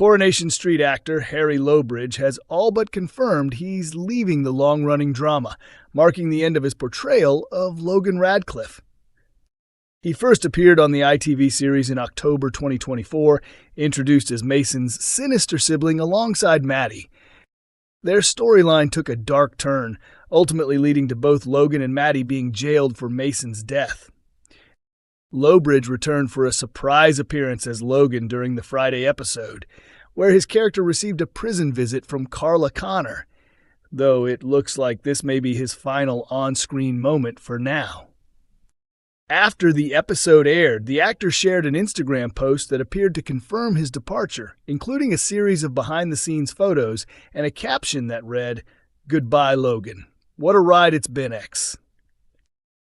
Coronation Street actor Harry Lowbridge has all but confirmed he's leaving the long-running drama, marking the end of his portrayal of Logan Radcliffe. He first appeared on the ITV series in October 2024, introduced as Mason's sinister sibling alongside Maddie. Their storyline took a dark turn, ultimately leading to both Logan and Maddie being jailed for Mason's death. Lowbridge returned for a surprise appearance as Logan during the Friday episode, where his character received a prison visit from Carla Connor, though it looks like this may be his final on-screen moment for now. After the episode aired, the actor shared an Instagram post that appeared to confirm his departure, including a series of behind-the-scenes photos and a caption that read, "Goodbye, Logan. What a ride it's been, X."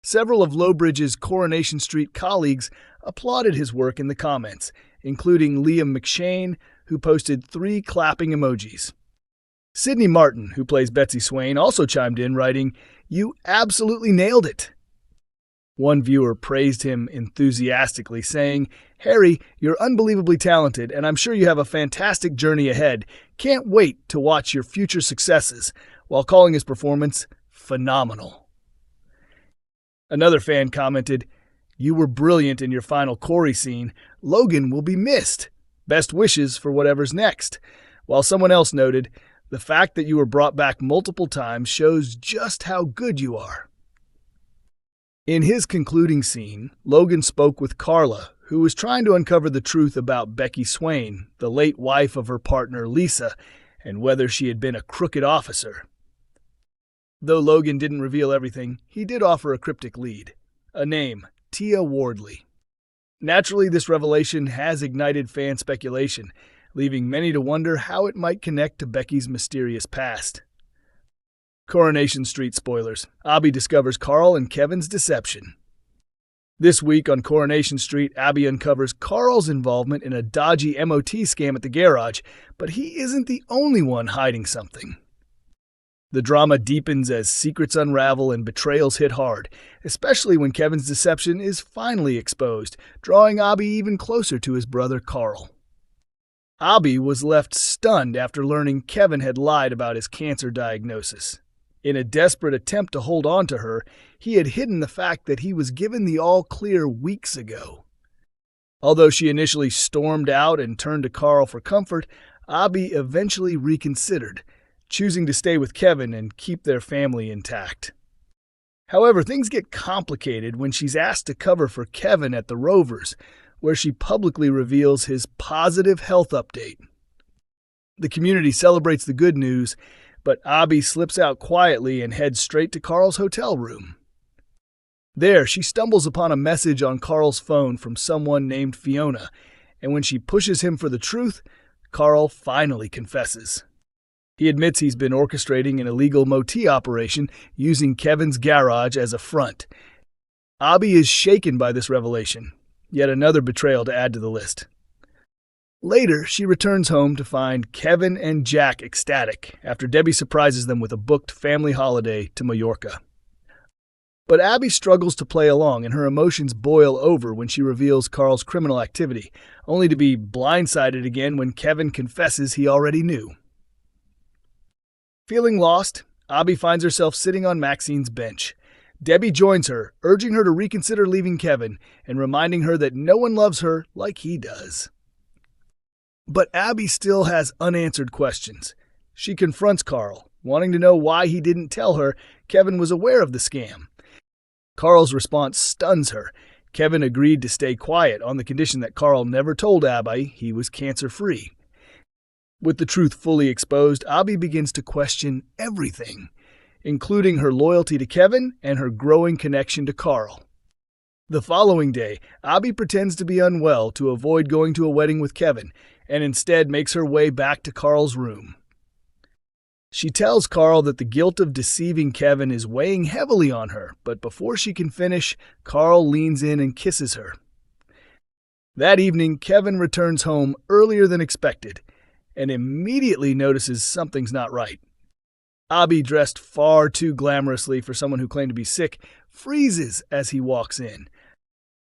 Several of Lowbridge's Coronation Street colleagues applauded his work in the comments, including Liam McShane, who posted 3 clapping emojis. Sydney Martin, who plays Betsy Swain, also chimed in, writing, "You absolutely nailed it." One viewer praised him enthusiastically, saying, "Harry, you're unbelievably talented, and I'm sure you have a fantastic journey ahead. Can't wait to watch your future successes," while calling his performance phenomenal. Another fan commented, "You were brilliant in your final Corrie scene. Logan will be missed. Best wishes for whatever's next." While someone else noted, "The fact that you were brought back multiple times shows just how good you are." In his concluding scene, Logan spoke with Carla, who was trying to uncover the truth about Becky Swain, the late wife of her partner Lisa, and whether she had been a crooked officer. Though Logan didn't reveal everything, he did offer a cryptic lead. A name, Tia Wardley. Naturally, this revelation has ignited fan speculation, leaving many to wonder how it might connect to Becky's mysterious past. Coronation Street spoilers. Abby discovers Carl and Kevin's deception. This week on Coronation Street, Abby uncovers Carl's involvement in a dodgy MOT scam at the garage, but he isn't the only one hiding something. The drama deepens as secrets unravel and betrayals hit hard, especially when Kevin's deception is finally exposed, drawing Abby even closer to his brother Carl. Abby was left stunned after learning Kevin had lied about his cancer diagnosis. In a desperate attempt to hold on to her, he had hidden the fact that he was given the all-clear weeks ago. Although she initially stormed out and turned to Carl for comfort, Abby eventually reconsidered, choosing to stay with Kevin and keep their family intact. However, things get complicated when she's asked to cover for Kevin at the Rovers, where she publicly reveals his positive health update. The community celebrates the good news, but Abby slips out quietly and heads straight to Carl's hotel room. There, she stumbles upon a message on Carl's phone from someone named Fiona, and when she pushes him for the truth, Carl finally confesses. He admits he's been orchestrating an illegal MOT operation using Kevin's garage as a front. Abby is shaken by this revelation, yet another betrayal to add to the list. Later, she returns home to find Kevin and Jack ecstatic after Debbie surprises them with a booked family holiday to Mallorca. But Abby struggles to play along, and her emotions boil over when she reveals Carl's criminal activity, only to be blindsided again when Kevin confesses he already knew. Feeling lost, Abby finds herself sitting on Maxine's bench. Debbie joins her, urging her to reconsider leaving Kevin and reminding her that no one loves her like he does. But Abby still has unanswered questions. She confronts Carl, wanting to know why he didn't tell her Kevin was aware of the scam. Carl's response stuns her. Kevin agreed to stay quiet on the condition that Carl never told Abby he was cancer-free. With the truth fully exposed, Abby begins to question everything, including her loyalty to Kevin and her growing connection to Carl. The following day, Abby pretends to be unwell to avoid going to a wedding with Kevin, and instead makes her way back to Carl's room. She tells Carl that the guilt of deceiving Kevin is weighing heavily on her, but before she can finish, Carl leans in and kisses her. That evening, Kevin returns home earlier than expected, and immediately notices something's not right. Abby, dressed far too glamorously for someone who claimed to be sick, freezes as he walks in.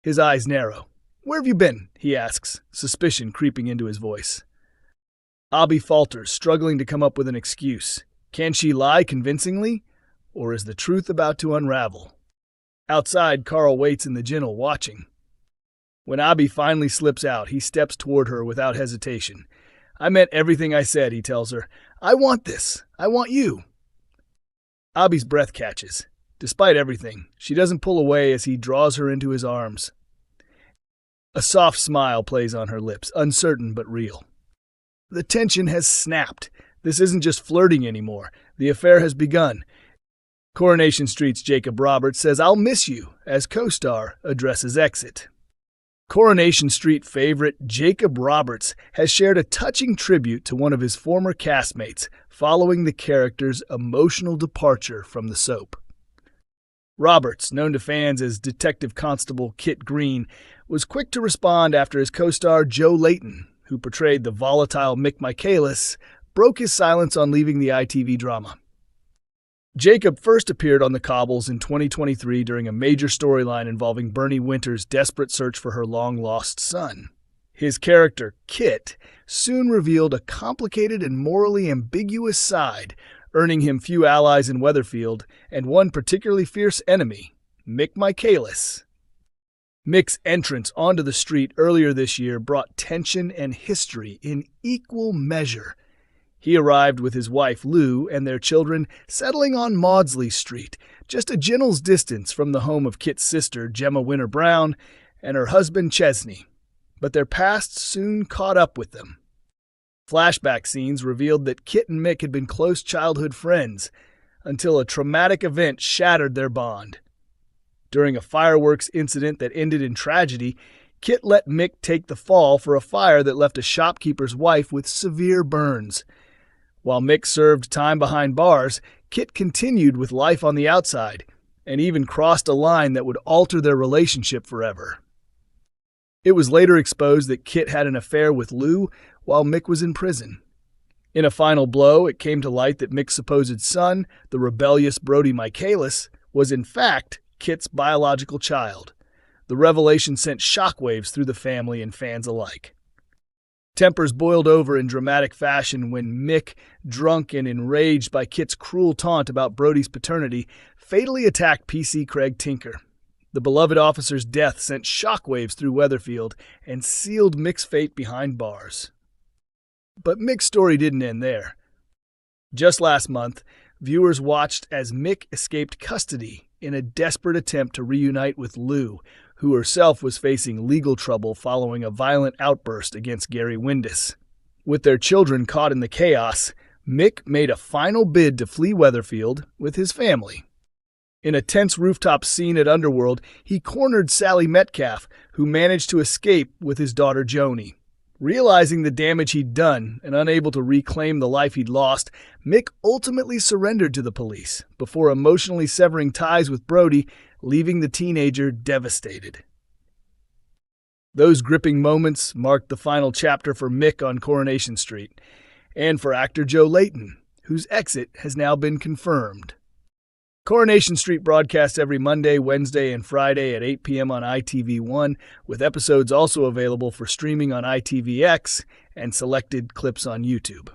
His eyes narrow. "Where have you been?" he asks, suspicion creeping into his voice. Abby falters, struggling to come up with an excuse. Can she lie convincingly? Or is the truth about to unravel? Outside, Carl waits in the ginnel, watching. When Abby finally slips out, he steps toward her without hesitation. I meant everything I said, he tells her. I want this. I want you. Abby's breath catches. Despite everything, she doesn't pull away as he draws her into his arms. A soft smile plays on her lips, uncertain but real. The tension has snapped. This isn't just flirting anymore. The affair has begun. Coronation Street's Jacob Roberts says, I'll miss you, as co-star addresses exit. Coronation Street favorite Jacob Roberts has shared a touching tribute to one of his former castmates following the character's emotional departure from the soap. Roberts, known to fans as Detective Constable Kit Green, was quick to respond after his co-star Joe Layton, who portrayed the volatile Mick Michaelis, broke his silence on leaving the ITV drama. Jacob first appeared on the cobbles in 2023 during a major storyline involving Bernie Winter's desperate search for her long-lost son. His character, Kit, soon revealed a complicated and morally ambiguous side, earning him few allies in Weatherfield and one particularly fierce enemy, Mick Michaelis. Mick's entrance onto the street earlier this year brought tension and history in equal measure. He arrived with his wife Lou and their children settling on Maudsley Street, just a ginnel's distance from the home of Kit's sister, Gemma Winter Brown, and her husband, Chesney. But their pasts soon caught up with them. Flashback scenes revealed that Kit and Mick had been close childhood friends, until a traumatic event shattered their bond. During a fireworks incident that ended in tragedy, Kit let Mick take the fall for a fire that left a shopkeeper's wife with severe burns. While Mick served time behind bars, Kit continued with life on the outside, and even crossed a line that would alter their relationship forever. It was later exposed that Kit had an affair with Lou while Mick was in prison. In a final blow, it came to light that Mick's supposed son, the rebellious Brody Michaelis, was in fact Kit's biological child. The revelation sent shockwaves through the family and fans alike. Tempers boiled over in dramatic fashion when Mick, drunk and enraged by Kit's cruel taunt about Brody's paternity, fatally attacked PC Craig Tinker. The beloved officer's death sent shockwaves through Weatherfield and sealed Mick's fate behind bars. But Mick's story didn't end there. Just last month, viewers watched as Mick escaped custody in a desperate attempt to reunite with Lou, who herself was facing legal trouble following a violent outburst against Gary Windus. With their children caught in the chaos, Mick made a final bid to flee Weatherfield with his family. In a tense rooftop scene at Underworld, he cornered Sally Metcalf, who managed to escape with his daughter Joni. Realizing the damage he'd done and unable to reclaim the life he'd lost, Mick ultimately surrendered to the police before emotionally severing ties with Brody, leaving the teenager devastated. Those gripping moments marked the final chapter for Mick on Coronation Street, and for actor Joe Layton, whose exit has now been confirmed. Coronation Street broadcasts every Monday, Wednesday, and Friday at 8 p.m. on ITV1, with episodes also available for streaming on ITVX and selected clips on YouTube.